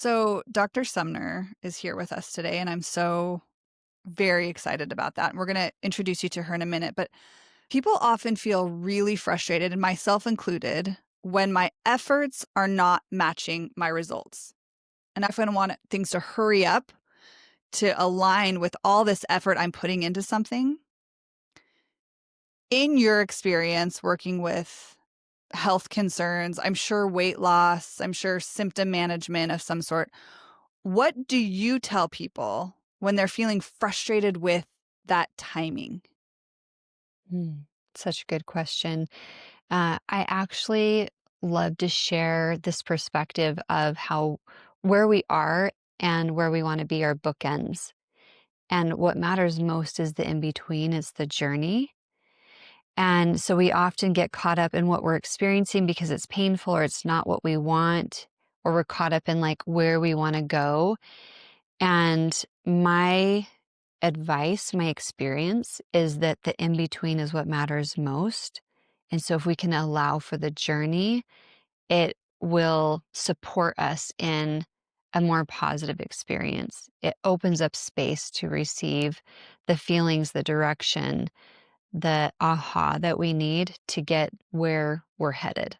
So, Dr. Sumner is here with us today, and I'm so very excited about that. And we're going to introduce you to her in a minute. But people often feel really frustrated, and myself included, when my efforts are not matching my results. And I often want things to hurry up to align with all this effort I'm putting into something. In your experience working with health concerns, I'm sure weight loss, I'm sure symptom management of some sort, what do you tell people when they're feeling frustrated with that timing? Such a good question. I actually love to share this perspective of how where we are and where we want to be are bookends. And what matters most is the in between, is the journey. And so we often get caught up in what we're experiencing because it's painful or it's not what we want, or we're caught up in like where we want to go. And my advice, my experience is that the in between is what matters most. And so if we can allow for the journey, it will support us in a more positive experience. It opens up space to receive the feelings, the direction, the aha that we need to get where we're headed.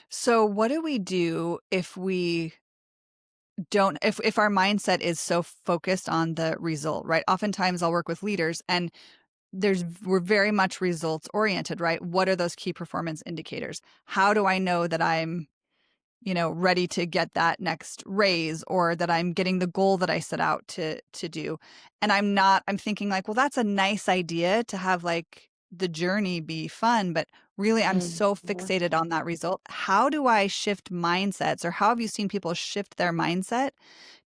So what do we do if we don't if our mindset is so focused on the result, right? Oftentimes I'll work with leaders and we're very much results oriented, right? What are those key performance indicators? How do I know that I'm ready to get that next raise or that I'm getting the goal that I set out to do. And I'm thinking like, well, that's a nice idea to have like the journey be fun, but really I'm so Mhm. fixated on that result. How do I shift mindsets, or how have you seen people shift their mindset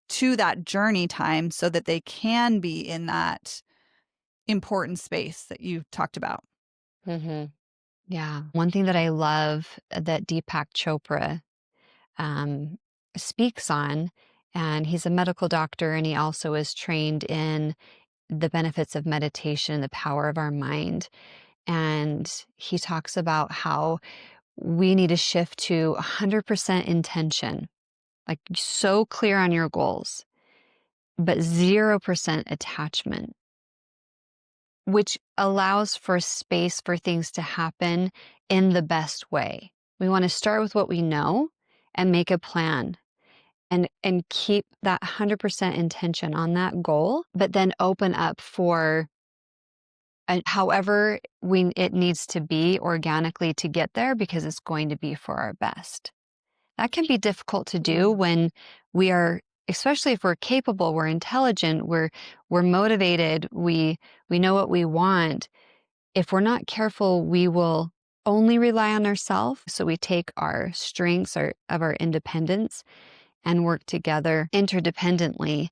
to that journey time so that they can be in that important space that you talked about? Mhm. Yeah. One thing that I love that Deepak Chopra um, speaks on, and he's a medical doctor, and he also is trained in the benefits of meditation and the power of our mind. And he talks about how we need to shift to 100% intention, like so clear on your goals, but 0% attachment, which allows for space for things to happen in the best way. We want to start with what we know and make a plan and keep that 100% intention on that goal, but then open up for however it needs to be organically to get there, because it's going to be for our best. That can be difficult to do when we are, especially if we're capable, we're intelligent, we're motivated, we know what we want. If we're not careful, we will only rely on ourselves. So we take our strengths of our independence and work together interdependently,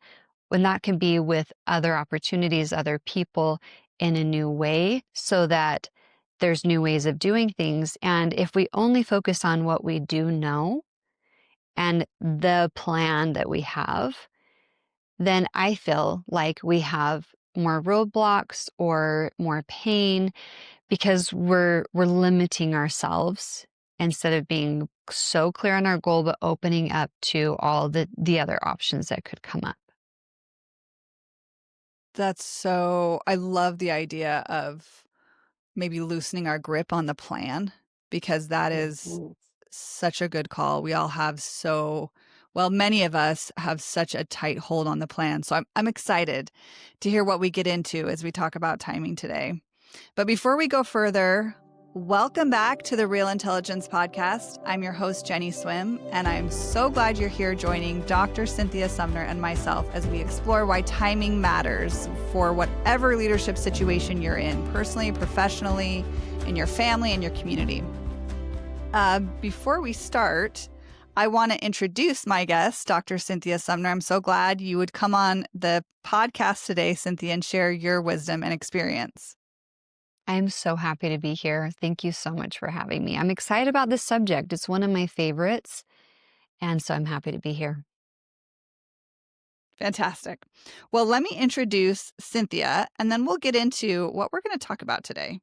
when that can be with other opportunities, other people, in a new way, so that there's new ways of doing things. And if we only focus on what we do know and the plan that we have, then I feel like we have more roadblocks or more pain, because we're limiting ourselves instead of being so clear on our goal, but opening up to all the other options that could come up. I love the idea of maybe loosening our grip on the plan, because that is Mhm. such a good call. We all have many of us have such a tight hold on the plan. So I'm excited to hear what we get into as we talk about timing today. But before we go further, welcome back to the Real Intelligence Podcast. I'm your host, Jenny Swim, and I'm so glad you're here joining Dr. Cynthia Sumner and myself as we explore why timing matters for whatever leadership situation you're in, personally, professionally, in your family, and your community. Before we start, I want to introduce my guest, Dr. Cynthia Sumner. I'm so glad you would come on the podcast today, Cynthia, and share your wisdom and experience. I'm so happy to be here. Thank you so much for having me. I'm excited about this subject. It's one of my favorites, and so I'm happy to be here. Fantastic. Well, let me introduce Cynthia, and then we'll get into what we're going to talk about today.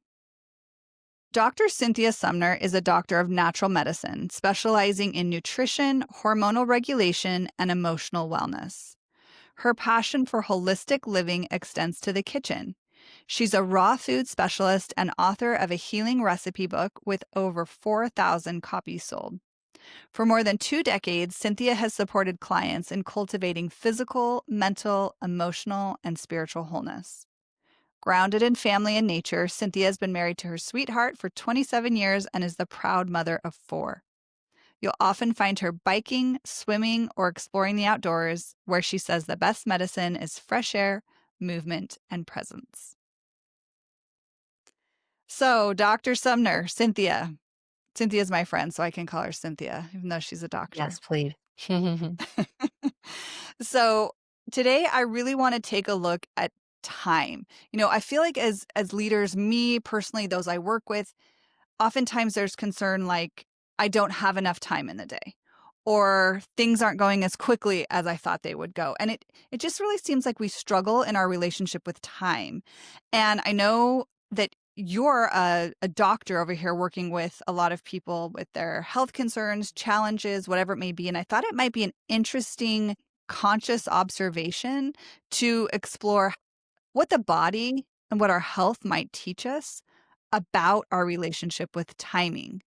Dr. Cynthia Sumner is a doctor of natural medicine, specializing in nutrition, hormonal regulation, and emotional wellness. Her passion for holistic living extends to the kitchen. She's a raw food specialist and author of a healing recipe book with over 4,000 copies sold. For more than 2 decades, Cynthia has supported clients in cultivating physical, mental, emotional, and spiritual wholeness. Grounded in family and nature, Cynthia has been married to her sweetheart for 27 years and is the proud mother of 4. You'll often find her biking, swimming, or exploring the outdoors, where she says the best medicine is fresh air, movement, and presence. So, Dr. Sumner, Cynthia. Cynthia's my friend, so I can call her Cynthia, even though she's a doctor. Yes, please. So, today I really want to take a look at time. I feel like as leaders, me personally, those I work with, oftentimes there's concern like I don't have enough time in the day or things aren't going as quickly as I thought they would go. And it just really seems like we struggle in our relationship with time. And I know that you're a doctor over here working with a lot of people with their health concerns, challenges, whatever it may be. And I thought it might be an interesting conscious observation to explore what the body and what our health might teach us about our relationship with time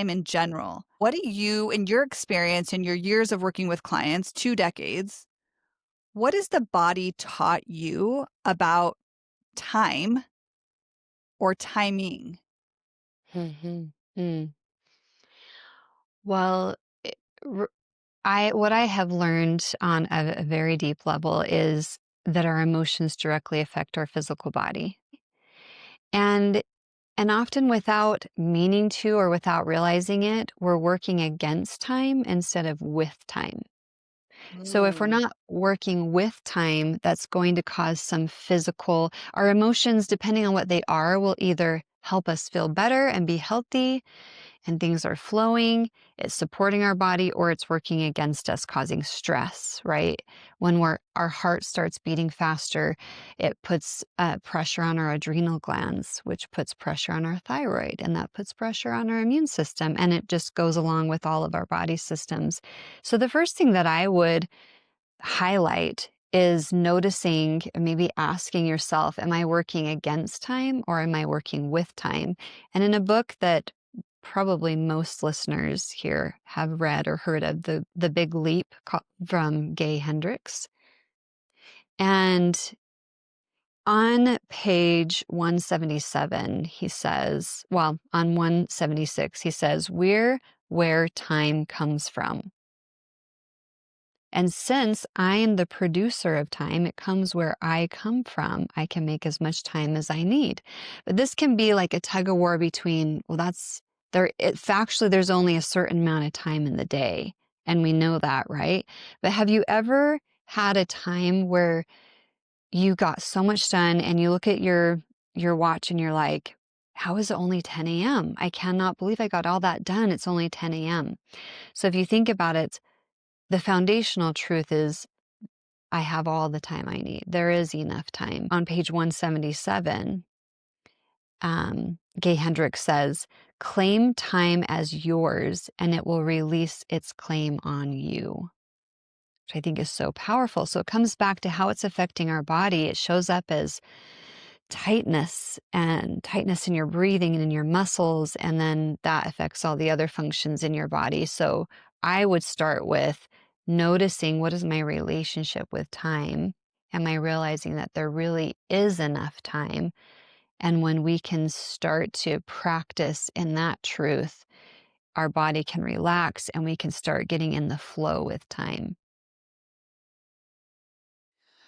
in general. What do you, in your experience, in your years of working with clients, 2 decades, what has the body taught you about time or timing? Mhm. Mm. Well, it r I what I have learned on a very deep level is that our emotions directly affect our physical body. And and often without meaning to or without realizing it, we're working against time instead of with time. So if we're Mm. not working with time, that's going to cause some physical our emotions, depending on what they are, will either help us feel better and be healthy and things are flowing, it's supporting our body, or it's working against us, causing stress, right? When our heart starts beating faster, it puts pressure on our adrenal glands, which puts pressure on our thyroid, and that puts pressure on our immune system. And it just goes along with all of our body systems. So the first thing that I would highlight is noticing, maybe asking yourself, am I working against time or am I working with time? And in a book that probably most listeners here have read or heard of, the Big Leap from Gay Hendricks. And on page 177, he says, well, on 176, he says, we're where time comes from. And since I am the producer of time, it comes where I come from. I can make as much time as I need. But this can be like a tug of war between, well, factually, there's only a certain amount of time in the day. And we know that, right? But have you ever had a time where you got so much done and you look at your watch and you're like, how is it only 10 a.m.? I cannot believe I got all that done. It's only 10 a.m. So if you think about it, the foundational truth is I have all the time I need. There is enough time. On page 177, Gay Hendricks says, claim time as yours and it will release its claim on you, which I think is so powerful. So it comes back to how it's affecting our body. It shows up as tightness and tightness in your breathing and in your muscles, and then that affects all the other functions in your body. So I would start with noticing, what is my relationship with time? Am I realizing that there really is enough time? And when we can start to practice in that truth, our body can relax and we can start getting in the flow with time.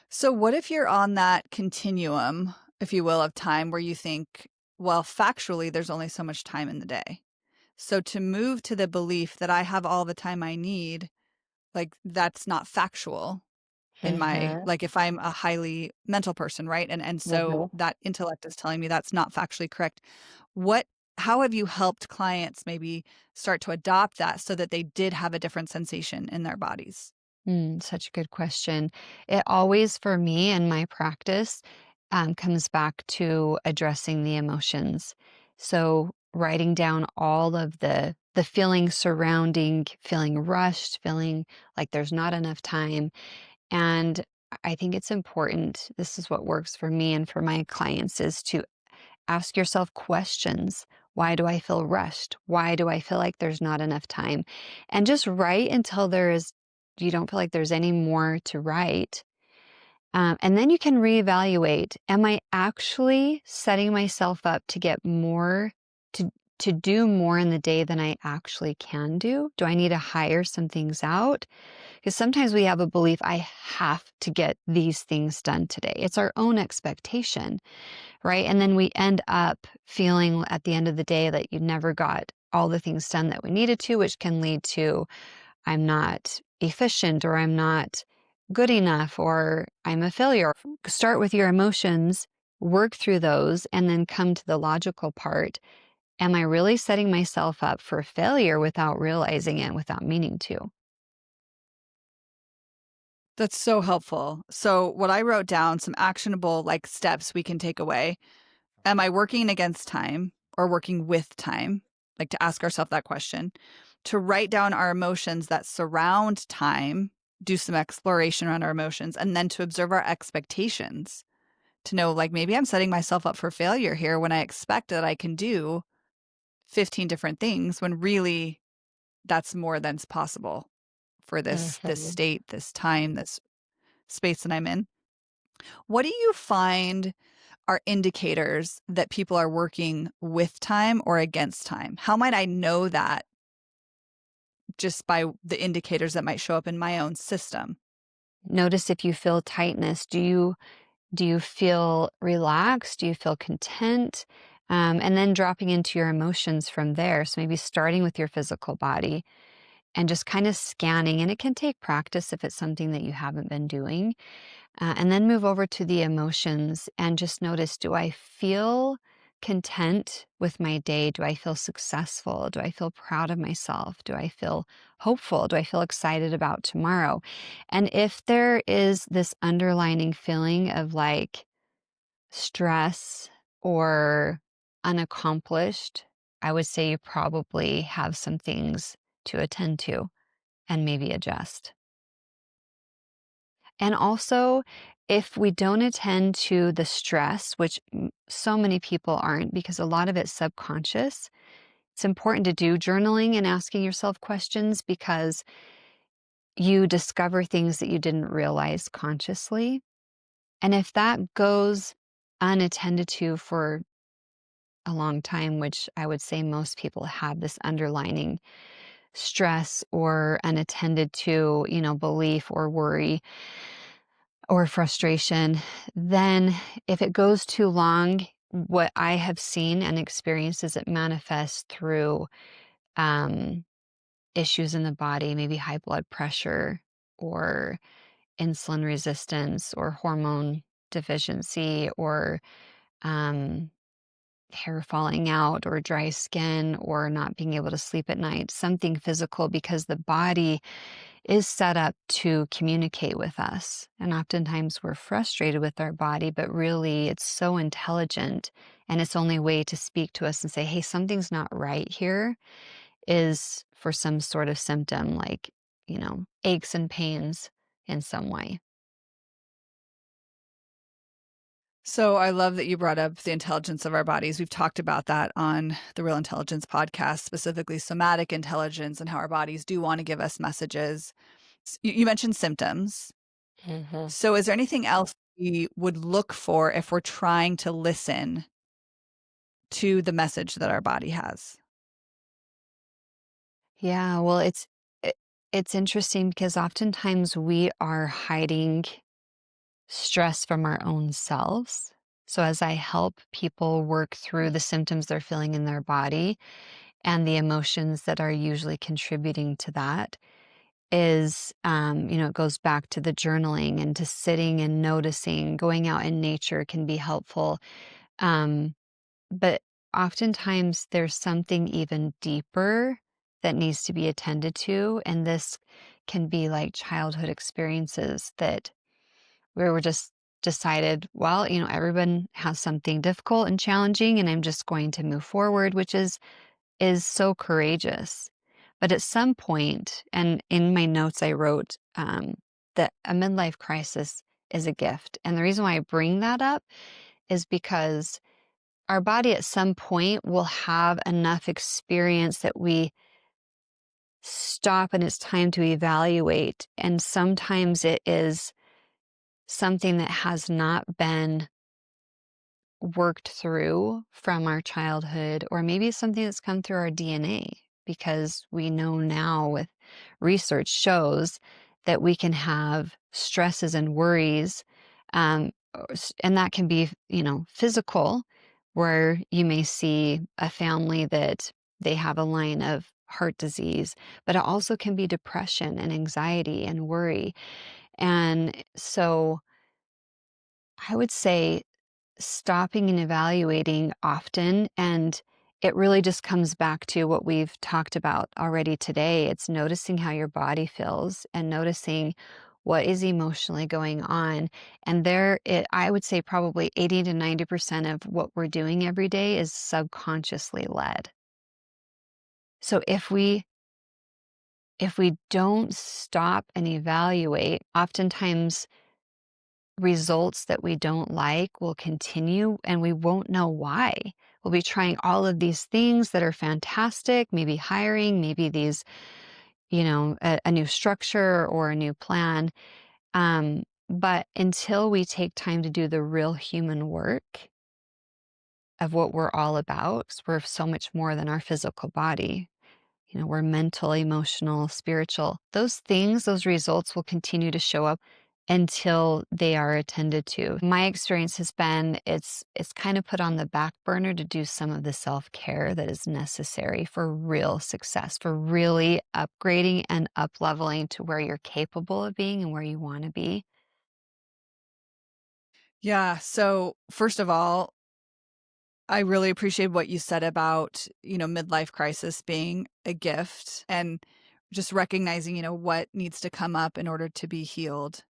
So, what if you're on that continuum, if you will, of time where you think, well, factually, there's only so much time in the day. So, to move to the belief that I have all the time I need, like that's not factual in my, Mhm. like if I'm a highly mental person, right? And so Mhm. that intellect is telling me that's not factually correct. What how have you helped clients maybe start to adopt that so that they did have a different sensation in their bodies? Such a good question. It always, for me and my practice, comes back to addressing the emotions. So writing down all of the feelings surrounding feeling rushed, feeling like there's not enough time. And I think it's important. This is what works for me and for my clients is to ask yourself questions. Why do I feel rushed? Why do I feel like there's not enough time? And just write until you don't feel like there's any more to write. And then you can reevaluate. Am I actually setting myself up to get more, to, to do more in the day than I actually can do? Do I need to hire some things out? Because sometimes we have a belief, I have to get these things done today. It's our own expectation, right? And then we end up feeling at the end of the day that you never got all the things done that we needed to, which can lead to I'm not efficient or I'm not good enough or I'm a failure. Start with your emotions, work through those, and then come to the logical part. Am I really setting myself up for failure without realizing it, without meaning to? That's so helpful. So, what I wrote down, some actionable like steps we can take away. Am I working against time or working with time? Like to ask ourselves that question. To write down our emotions that surround time, do some exploration around our emotions, and then to observe our expectations. To know, like, maybe I'm setting myself up for failure here when I expect that I can do 15 different things when really that's more than's possible for this Mhm. state, this time, this space that I'm in. What do you find are indicators that people are working with time or against time? How might I know that just by the indicators that might show up in my own system? Notice if you feel tightness. Do you feel relaxed? Do you feel content? And then dropping into your emotions from there. So maybe starting with your physical body and just kind of scanning. And it can take practice if it's something that you haven't been doing. And then move over to the emotions and just notice, do I feel content with my day? Do I feel successful? Do I feel proud of myself? Do I feel hopeful? Do I feel excited about tomorrow? And if there is this underlining feeling of like stress or unaccomplished, I would say you probably have some things to attend to and maybe adjust. And also, if we don't attend to the stress, which so many people aren't because a lot of it's subconscious, it's important to do journaling and asking yourself questions because you discover things that you didn't realize consciously. And if that goes unattended to for a long time, which I would say most people have this underlining stress or unattended to, belief or worry, or frustration, then if it goes too long, what I have seen and experienced is it manifests through um, issues in the body, maybe high blood pressure or insulin resistance or hormone deficiency or um, hair falling out or dry skin or not being able to sleep at night, something physical because the body is set up to communicate with us. And oftentimes we're frustrated with our body, but really it's so intelligent. And its only way to speak to us and say, hey, something's not right here is for some sort of symptom like, aches and pains in some way. So I love that you brought up the intelligence of our bodies. We've talked about that on the Real Intelligence podcast, specifically somatic intelligence and how our bodies do want to give us messages. You mentioned symptoms. Hmm. So is there anything else we would look for if we're trying to listen to the message that our body has? Yeah, well, it's interesting because oftentimes we are hiding stress from our own selves. So, as I help people work through the symptoms they're feeling in their body and the emotions that are usually contributing to that, it goes back to the journaling and to sitting and noticing. Going out in nature can be helpful. Um, but oftentimes there's something even deeper that needs to be attended to. And this can be like childhood experiences that where we're just decided, well, everyone has something difficult and challenging, and I'm just going to move forward, which is so courageous. But at some point, and in my notes, I wrote that a midlife crisis is a gift. And the reason why I bring that up is because our body at some point will have enough experience that we stop and it's time to evaluate. And sometimes it is something that has not been worked through from our childhood, or maybe something that's come through our DNA, because we know now with research shows that we can have stresses and worries. And that can be, physical, where you may see a family that they have a line of heart disease, but it also can be depression and anxiety and worry. And so I would say stopping and evaluating often. And it really just comes back to what we've talked about already today. It's noticing how your body feels and noticing what is emotionally going on. And I would say probably 80 to 90% of what we're doing every day is subconsciously led. So if we don't stop and evaluate, oftentimes results that we don't like will continue and we won't know why. We'll be trying all of these things that are fantastic, maybe hiring, maybe these, a new structure or a new plan. But until we take time to do the real human work of what we're all about, 'cause we're so much more than our physical body. We're mental, emotional, spiritual. Those things, those results will continue to show up until they are attended to. My experience has been it's kind of put on the back burner to do some of the self-care that is necessary for real success, for really upgrading and up-leveling to where you're capable of being and where you want to be. Yeah. So, first of all, I really appreciate what you said about, midlife crisis being a gift and just recognizing, what needs to come up in order to be healed.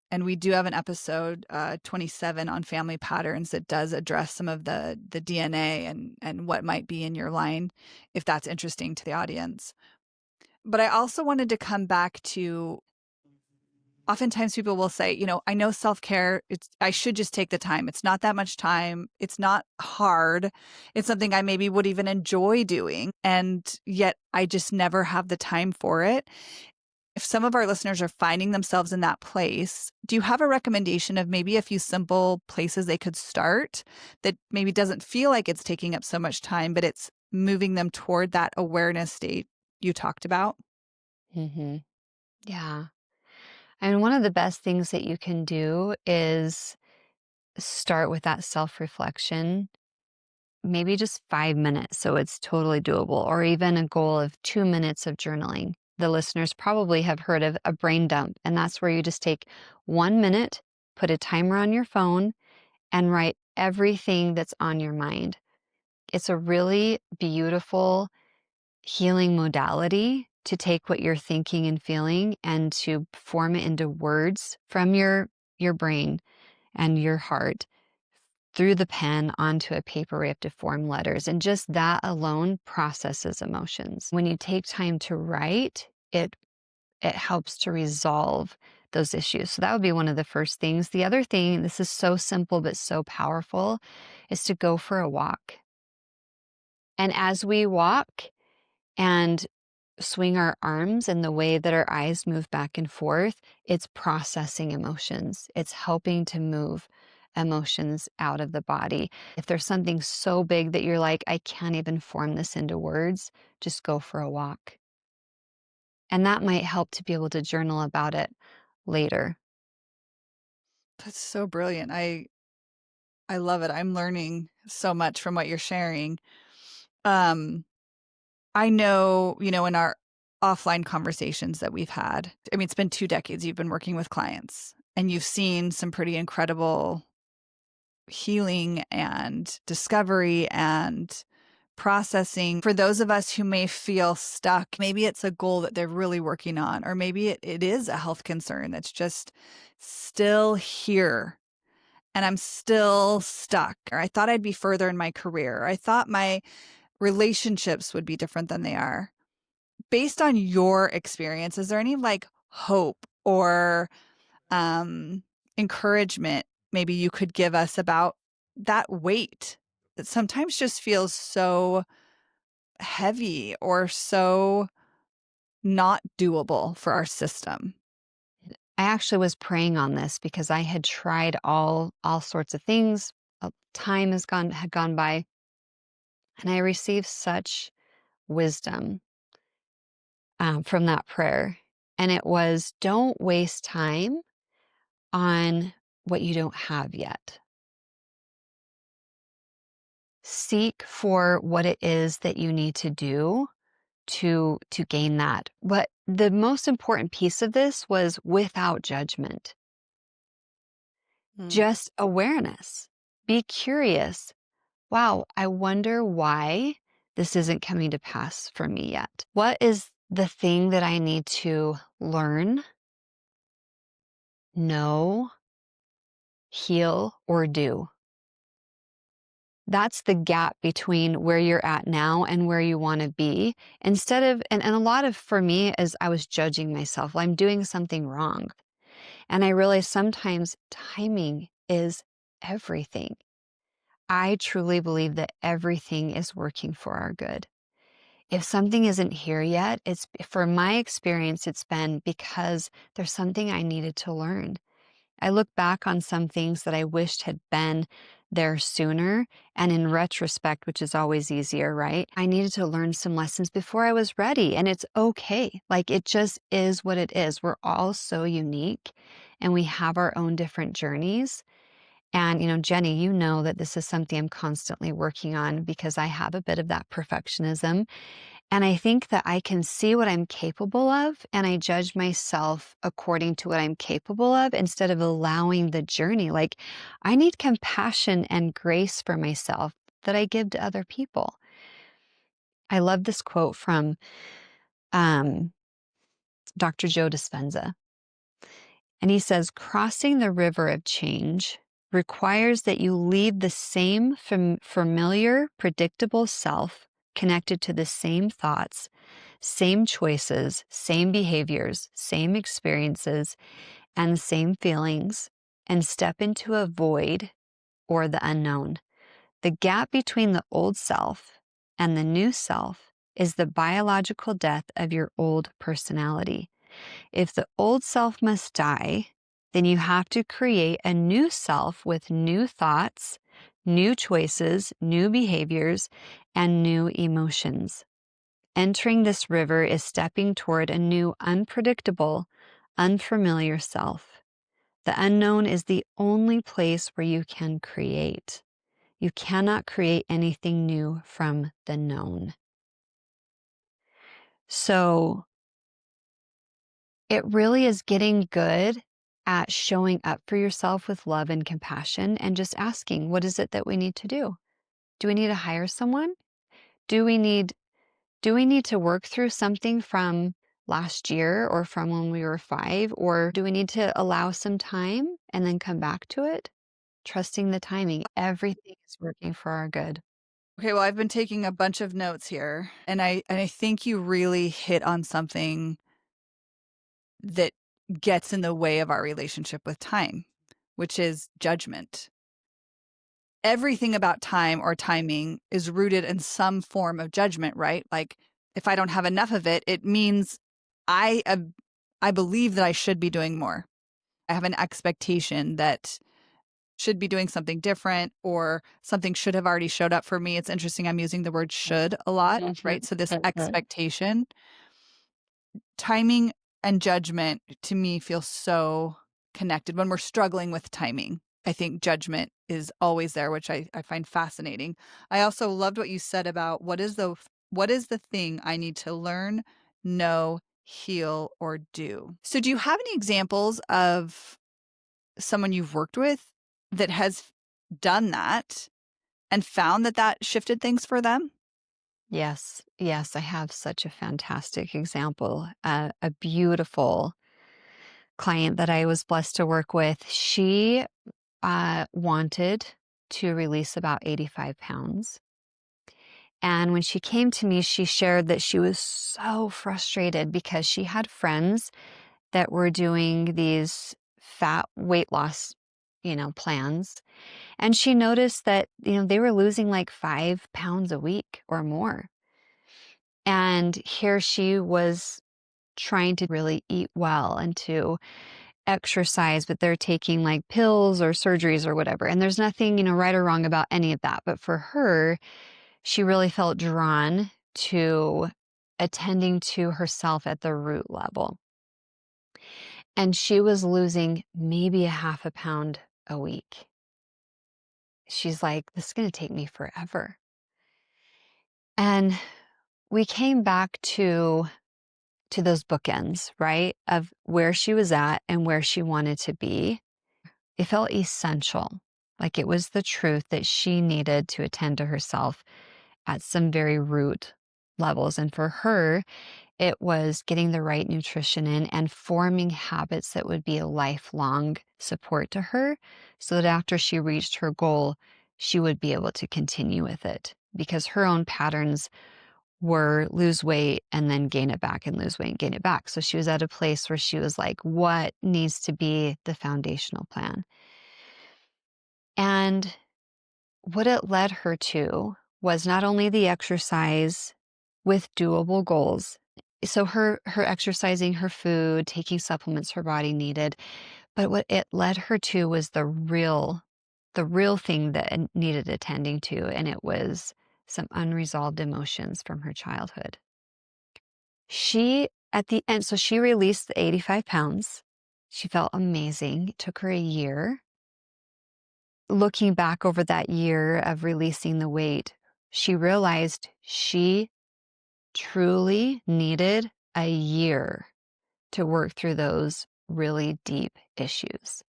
And we do have an episode, 27 on family patterns that does address some of the DNA and what might be in your line, if that's interesting to the audience. But I also wanted to come back to, oftentimes people will say, I know self-care, I should just take the time. It's not that much time. It's not hard. It's something I maybe would even enjoy doing, and yet I just never have the time for it. If some of our listeners are finding themselves in that place, do you have a recommendation of maybe a few simple places they could start that maybe doesn't feel like it's taking up so much time, but it's moving them toward that awareness state you talked about? hmm Yeah. And one of the best things that you can do is start with that self reflection, maybe just 5 minutes. So it's totally doable, or even a goal of 2 minutes of journaling. The listeners probably have heard of a brain dump, and that's where you just take 1 minute, put a timer on your phone, and write everything that's on your mind. It's a really beautiful healing modality to take what you're thinking and feeling and to form it into words from your brain and your heart through the pen onto a paper. We have to form letters, and just that alone processes emotions. When you take time to write, it helps to resolve those issues. So that would be one of the first things. The other thing, this is so simple but so powerful, is to go for a walk. And as we walk and swing our arms in the way that our eyes move back and forth, it's processing emotions. It's helping to move emotions out of the body. If there's something so big that you're like, I can't even form this into words, just go for a walk. And that might help to be able to journal about it later. That's so brilliant. I love it. I'm learning so much from what you're sharing. Um, I know, in our offline conversations that we've had, I mean, it's been 2 decades you've been working with clients, and you've seen some pretty incredible healing and discovery and processing. For those of us who may feel stuck, maybe it's a goal that they're really working on, or maybe it is a health concern that's just still here. and I'm still stuck. Or I thought I'd be further in my career. Or I thought my relationships would be different than they are. Based on your experience, is there any like hope or um, encouragement maybe you could give us about that weight that sometimes just feels so heavy or so not doable for our system? I actually was praying on this because I had tried all sorts of things. Time had gone by, and I received such wisdom from that prayer. And it was, don't waste time on what you don't have yet. Seek for what it is that you need to do to gain that. But the most important piece of this was without judgment, Mm. just awareness. Be curious. Wow, I wonder why this isn't coming to pass for me yet. What is the thing that I need to learn, know, heal, or do? That's the gap between where you're at now and where you want to be. Instead of, and a lot of for me is I was judging myself. Well, I'm doing something wrong. And I realized sometimes timing is everything. I truly believe that everything is working for our good. If something isn't here yet, it's for my experience, it's been because there's something I needed to learn. I look back on some things that I wished had been there sooner. And in retrospect, which is always easier, right? I needed to learn some lessons before I was ready. And it's okay. Like it just is what it is. We're all so unique and we have our own different journeys. And, Jenny, you know that this is something I'm constantly working on because I have a bit of that perfectionism. And I think that I can see what I'm capable of, and I judge myself according to what I'm capable of instead of allowing the journey. Like, I need compassion and grace for myself that I give to other people. I love this quote from um, Dr. Joe Dispenza. And he says, crossing the river of change requires that you leave the same familiar, predictable self connected to the same thoughts, same choices, same behaviors, same experiences, and same feelings, and step into a void or the unknown. The gap between the old self and the new self is the biological death of your old personality. If the old self must die, then you have to create a new self with new thoughts, new choices, new behaviors, and new emotions. Entering this river is stepping toward a new, unpredictable, unfamiliar self. The unknown is the only place where you can create. You cannot create anything new from the known. So it really is getting good at showing up for yourself with love and compassion and just asking, what is it that we need to do? Do we need to hire someone? Do we need Do we need to work through something from last year or from when we were 5? Or do we need to allow some time and then come back to it? Trusting the timing. Everything is working for our good. Okay, well, I've been taking a bunch of notes here, and I think you really hit on something that gets in the way of our relationship with time, which is judgment. Everything about time or timing is rooted in some form of judgment, right? Like if I don't have enough of it, it means I uh, I believe that I should be doing more. I have an expectation that should be doing something different or something should have already showed up for me. It's interesting I'm using the word should a lot, right? So this expectation, timing and judgment to me feel so connected when we're struggling with timing. I think judgment is always there, which I find fascinating. I also loved what you said about what is the thing I need to learn, know, heal, or do. So do you have any examples of someone you've worked with that has done that and found that that shifted things for them? Yes, yes, I have such a fantastic example. A beautiful client that I was blessed to work with. She wanted to release about 85 pounds. And when she came to me, she shared that she was so frustrated because she had friends that were doing these fat weight loss, plans. And she noticed that, they were losing like 5 pounds a week or more. And here she was trying to really eat well and to exercise, but they're taking like pills or surgeries or whatever. And there's nothing, right or wrong about any of that. But for her, she really felt drawn to attending to herself at the root level. And she was losing maybe a half a pound a week. She's like, this is going to take me forever. And we came back to those bookends, right? Of where she was at and where she wanted to be. It felt essential. Like it was the truth that she needed to attend to herself at some very root levels. And for her, it was getting the right nutrition in and forming habits that would be a lifelong support to her so that after she reached her goal, she would be able to continue with it because her own patterns were lose weight and then gain it back and lose weight and gain it back. So she was at a place where she was like, what needs to be the foundational plan? And what it led her to was not only the exercise with doable goals. So her exercising, her food, taking supplements her body needed, but what it led her to was the real thing that it needed attending to, and it was some unresolved emotions from her childhood. She at the end, so she released the 85 pounds. She felt amazing. It took her a year. Looking back over that year of releasing the weight, she realized she truly needed a year to work through those really deep issues.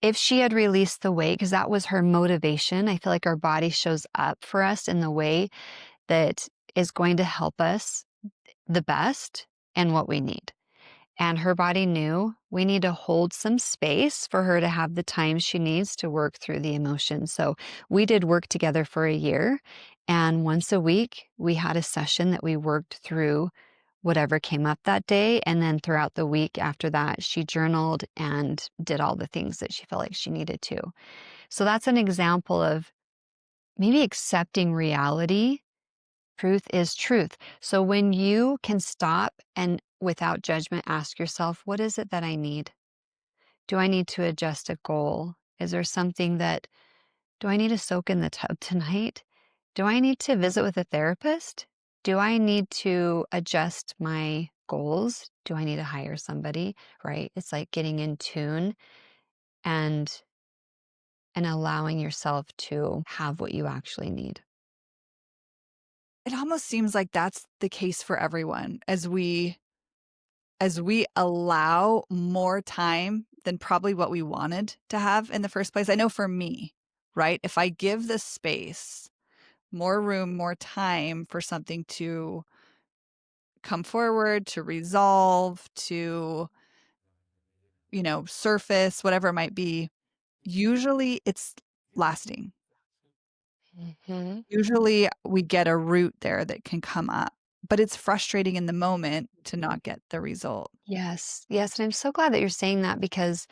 If she had released the weight, because that was her motivation, I feel like our body shows up for us in the way that is going to help us the best and what we need. And her body knew we need to hold some space for her to have the time she needs to work through the emotions. So we did work together for a year. And once a week, we had a session that we worked through whatever came up that day. And then throughout the week after that, she journaled and did all the things that she felt like she needed to. So that's an example of maybe accepting reality. Truth is truth. So when you can stop and without judgment ask yourself, what is it that I need? Do I need to adjust a goal? Is there something that, do I need to soak in the tub tonight? Do I need to visit with a therapist? Do I need to adjust my goals? Do I need to hire somebody? Right? It's like getting in tune and allowing yourself to have what you actually need. It almost seems like that's the case for everyone as we allow more time than probably what we wanted to have in the first place. I know for me, right? If I give the space, more room, more time for something to come forward, to resolve, to, surface, whatever it might be, usually it's lasting. Mhm. Usually we get a root there that can come up, but it's frustrating in the moment to not get the result. Yes. Yes. And I'm so glad that you're saying that because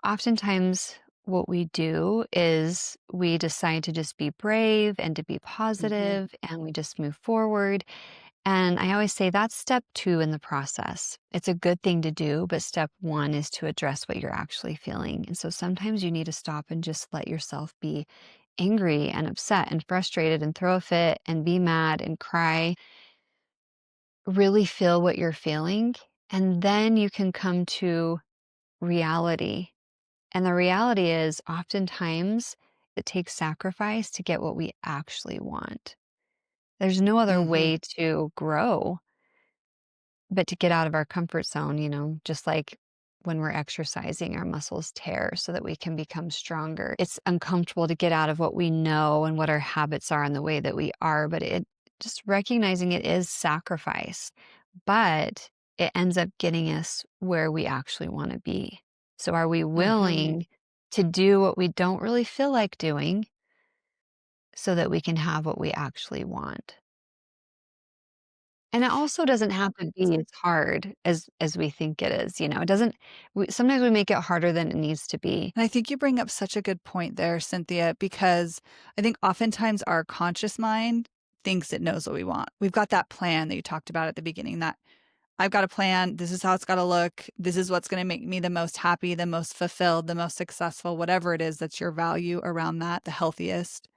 oftentimes what we do is we decide to just be brave and to be Mhm. positive and we just move forward. And I always say that's step two in the process. It's a good thing to do, but step one is to address what you're actually feeling. And so sometimes you need to stop and just let yourself be angry and upset and frustrated and throw a fit and be mad and cry. Really feel what you're feeling. And then you can come to reality. And the reality is, oftentimes, it takes sacrifice to get what we actually want. There's no other Mhm. way to grow but to get out of our comfort zone, just like when we're exercising, our muscles tear so that we can become stronger. It's uncomfortable to get out of what we know and what our habits are and the way that we are, but it just recognizing it is sacrifice, but it ends up getting us where we actually want to be. So are we Mhm. willing to do what we don't really feel like doing so that we can have what we actually want. And it also doesn't have to be as hard as we think it is, you know? It doesn't sometimes we make it harder than it needs to be. And I think you bring up such a good point there, Cynthia, because I think oftentimes our conscious mind thinks it knows what we want. We've got that plan that you talked about at the beginning, that I've got a plan. This is how it's got to look. This is what's going to make me the most happy, the most fulfilled, the most successful, whatever it is that's your value around that, the healthiest.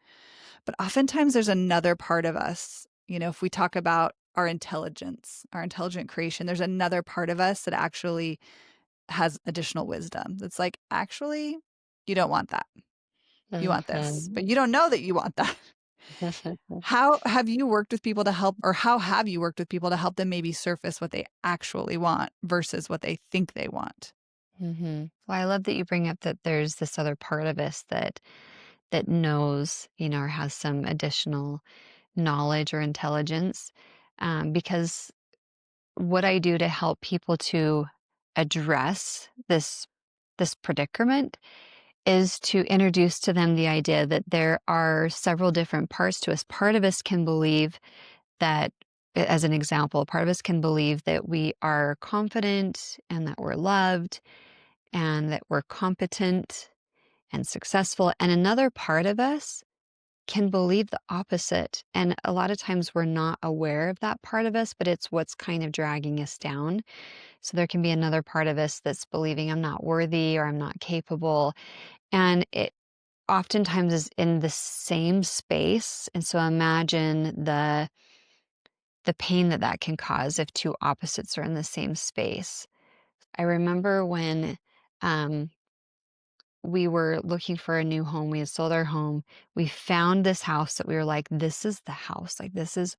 But oftentimes there's another part of us, if we talk about our intelligence, our intelligent creation, there's another part of us that actually has additional wisdom. That's like, actually, you don't want that. You want this, Mhm. but you don't know that you want that. How have you worked with people to help, or how have you worked with people to help them maybe surface what they actually want versus what they think they want? Mhm. Well, I love that you bring up that there's this other part of us that knows, or has some additional knowledge or intelligence, because what I do to help people to address this predicament is to introduce to them the idea that there are several different parts to us. Part of us can believe that, as an example, part of us can believe that we are confident and that we're loved and that we're competent and successful. And another part of us can believe the opposite. And a lot of times we're not aware of that part of us, but it's what's kind of dragging us down. So there can be another part of us that's believing I'm not worthy or I'm not capable. And it oftentimes is in the same space. And so imagine the pain that that can cause if two opposites are in the same space. I remember when um, we were looking for a new home. We had sold our home. We found this house that we were like, this is the house. Like, this is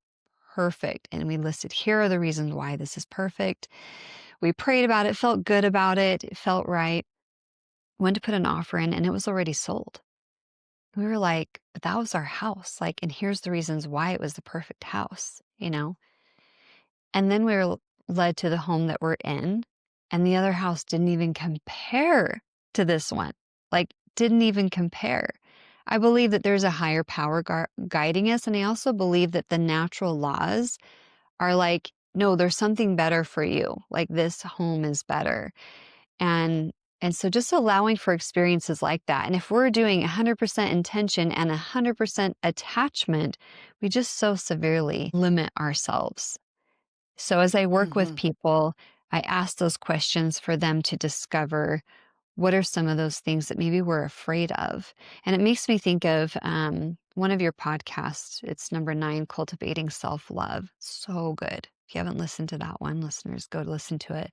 perfect. And we listed, here are the reasons why this is perfect. We prayed about it, felt good about it. It felt right. Went to put an offer in and it was already sold. We were like, but that was our house. Like, and here's the reasons why it was the perfect house, you know? And then we were led to the home that we're in, and the other house didn't even compare to this one. Like, didn't even compare. I believe that there's a higher power guiding us. And I also believe that the natural laws are like, no, there's something better for you. Like, this home is better. And and so just allowing for experiences like that. And if we're doing 100% intention and 100% attachment, we just so severely limit ourselves. So as I work with Mhm. people, I ask those questions for them to discover what are some of those things that maybe we're afraid of. And it makes me think of one of your podcasts. It's number 9, Cultivating Self-Love. So good. If you haven't listened to that one, listeners, go to listen to it.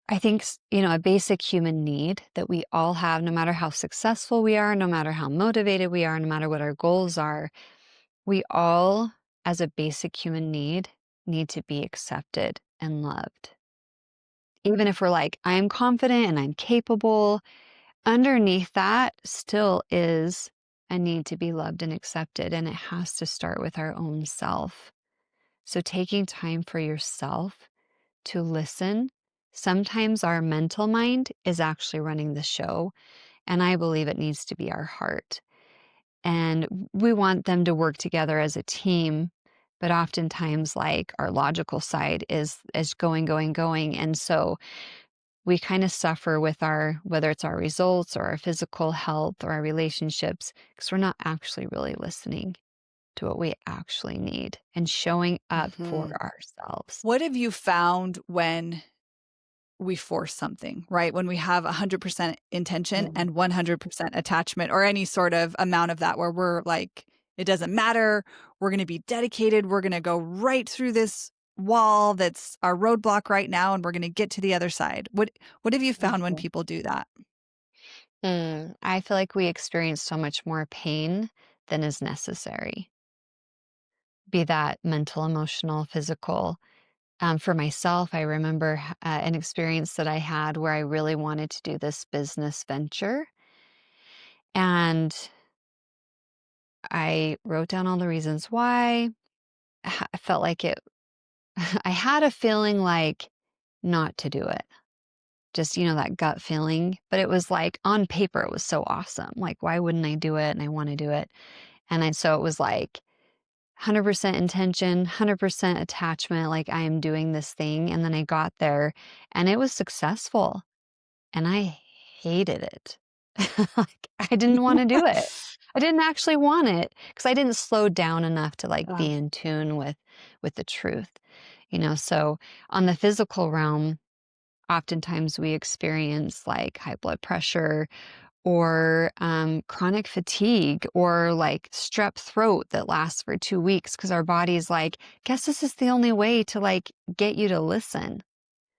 I think, a basic human need that we all have, no matter how successful we are, no matter how motivated we are, no matter what our goals are, we all, as a basic human need to be accepted and loved. Even if we're like, I'm confident and I'm capable, underneath that still is a need to be loved and accepted. And it has to start with our own self. So taking time for yourself to listen. Sometimes our mental mind is actually running the show. And I believe it needs to be our heart. And we want them to work together as a team, but oftentimes like our logical side is going, going, going. And so we kind of suffer with our, whether it's our results or our physical health or our relationships, because we're not actually really listening to what we actually need and showing up for Mhm. ourselves. What have you found when we force something, right? When we have 100% intention Mm. and 100% attachment, or any sort of amount of that, where we're like, it doesn't matter. We're going to be dedicated. We're going to go right through this wall that's our roadblock right now, and we're going to get to the other side. What have you found when Mhm. people do that? I feel like we experience so much more pain than is necessary, be that mental, emotional, physical. For myself, I remember an experience that I had where I really wanted to do this business venture. And I wrote down all the reasons why. I felt like it, I had a feeling like not to do it. just, that gut feeling. But it was like on paper, it was so awesome. Like, why wouldn't I do it? And I want to do it. So it was like 100% intention, 100% attachment. Like, I am doing this thing. And then I got there and it was successful and I hated it. Like, I didn't want to do it. I didn't actually want it because I didn't slow down enough to like Ah. be in tune with the truth. So on the physical realm, oftentimes we experience like high blood pressure or chronic fatigue or like strep throat that lasts for 2 weeks because our body's like, guess this is the only way to like get you to listen.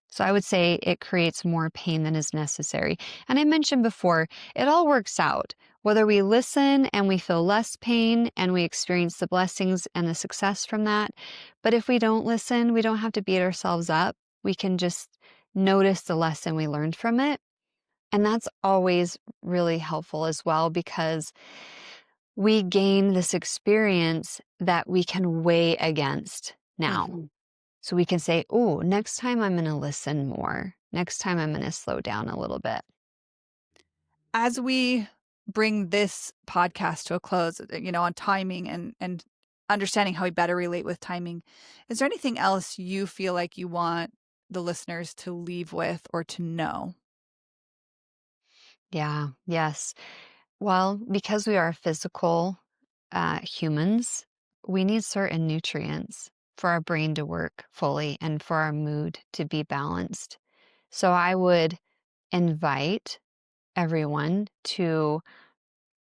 So I would say it creates more pain than is necessary. And I mentioned before, it all works out. Whether we listen and we feel less pain and we experience the blessings and the success from that. But if we don't listen, we don't have to beat ourselves up. We can just notice the lesson we learned from it. And that's always really helpful as well because we gain this experience that we can weigh against now. Mhm. So we can say, oh, next time I'm going to listen more. Next time I'm going to slow down a little bit. As we bring this podcast to a close, on timing and understanding how we better relate with timing, is there anything else you feel like you want the listeners to leave with or to know? Yeah, yes. Well, because we are physical humans, we need certain nutrients for our brain to work fully and for our mood to be balanced. So I would invite everyone to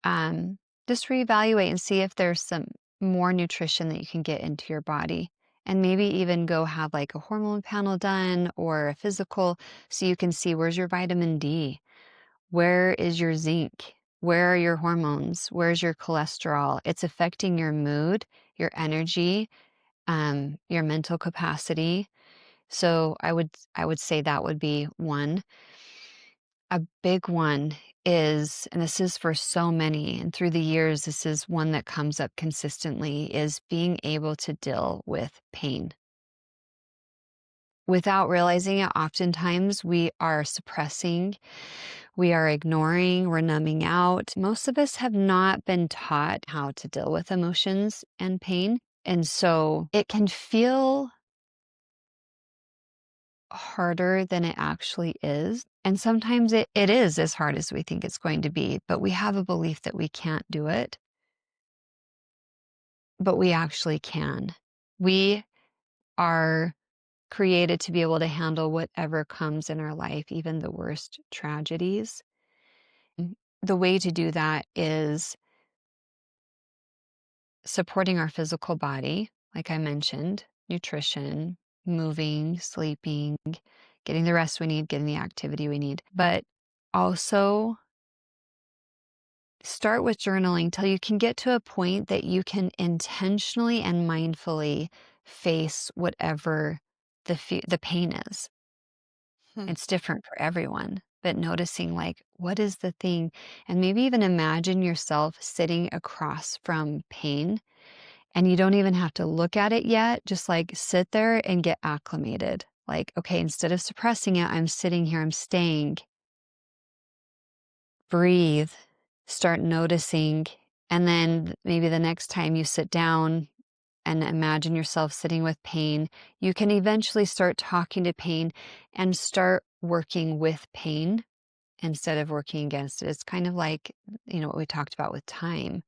just reevaluate and see if there's some more nutrition that you can get into your body. And maybe even go have like a hormone panel done or a physical so you can see where's your vitamin D, where is your zinc, where are your hormones, where's your cholesterol. It's affecting your mood, your energy, your mental capacity. So I would say that would be one. A big one is, and this is for so many, and through the years, this is one that comes up consistently, is being able to deal with pain. Without realizing it, oftentimes we are suppressing, we are ignoring, we're numbing out. Most of us have not been taught how to deal with emotions and pain. And so it can feel harder than it actually is. And sometimes it is as hard as we think it's going to be, but we have a belief that we can't do it, but we actually can. We are created to be able to handle whatever comes in our life, even the worst tragedies. The way to do that is supporting our physical body, like I mentioned, nutrition, moving, sleeping, getting the rest we need, getting the activity we need, but also start with journaling till you can get to a point that you can intentionally and mindfully face whatever the pain is. Hmm. It's different for everyone, but noticing like what is the thing, and maybe even imagine yourself sitting across from pain, and you don't even have to look at it yet. Just like sit there and get acclimated. Like, okay, instead of suppressing it, I'm sitting here, I'm staying. Breathe, start noticing, and then maybe the next time you sit down and imagine yourself sitting with pain, you can eventually start talking to pain and start working with pain instead of working against it. It's kind of like, what we talked about with time.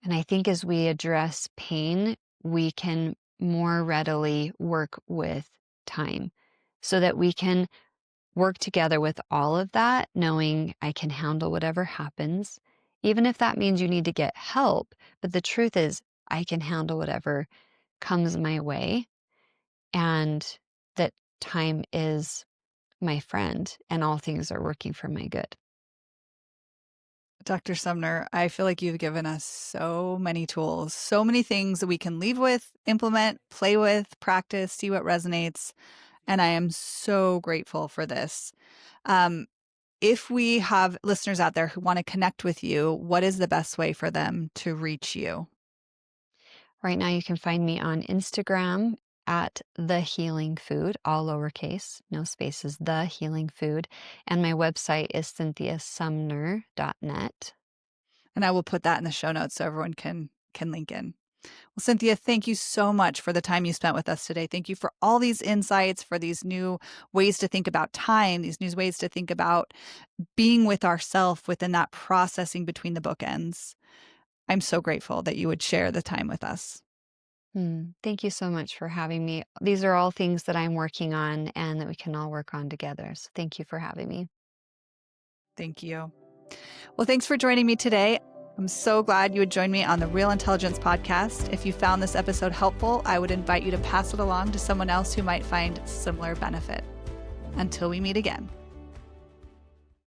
And I think as we address pain, we can more readily work with time so that we can work together with all of that, knowing I can handle whatever happens, even if that means you need to get help. But the truth is, I can handle whatever comes my way, and that time is my friend and all things are working for my good. Dr. Sumner, I feel like you've given us so many tools, so many things that we can leave with, implement, play with, practice, see what resonates. And I am so grateful for this. Um, if we have listeners out there who want to connect with you, what is the best way for them to reach you? Right now, you can find me on Instagram at The Healing Food, all lowercase, no spaces, The Healing Food. And my website is cynthiasumner.net. And I will put that in the show notes so everyone can link in. Well, Cynthia, thank you so much for the time you spent with us today. Thank you for all these insights, for these new ways to think about time, these new ways to think about being with ourself within that processing between the bookends. I'm so grateful that you would share the time with us. Thank you so much for having me. These are all things that I'm working on and that we can all work on together. So thank you for having me. Thank you. Well, thanks for joining me today. I'm so glad you would join me on the Real Intelligence podcast. If you found this episode helpful, I would invite you to pass it along to someone else who might find similar benefit. Until we meet again.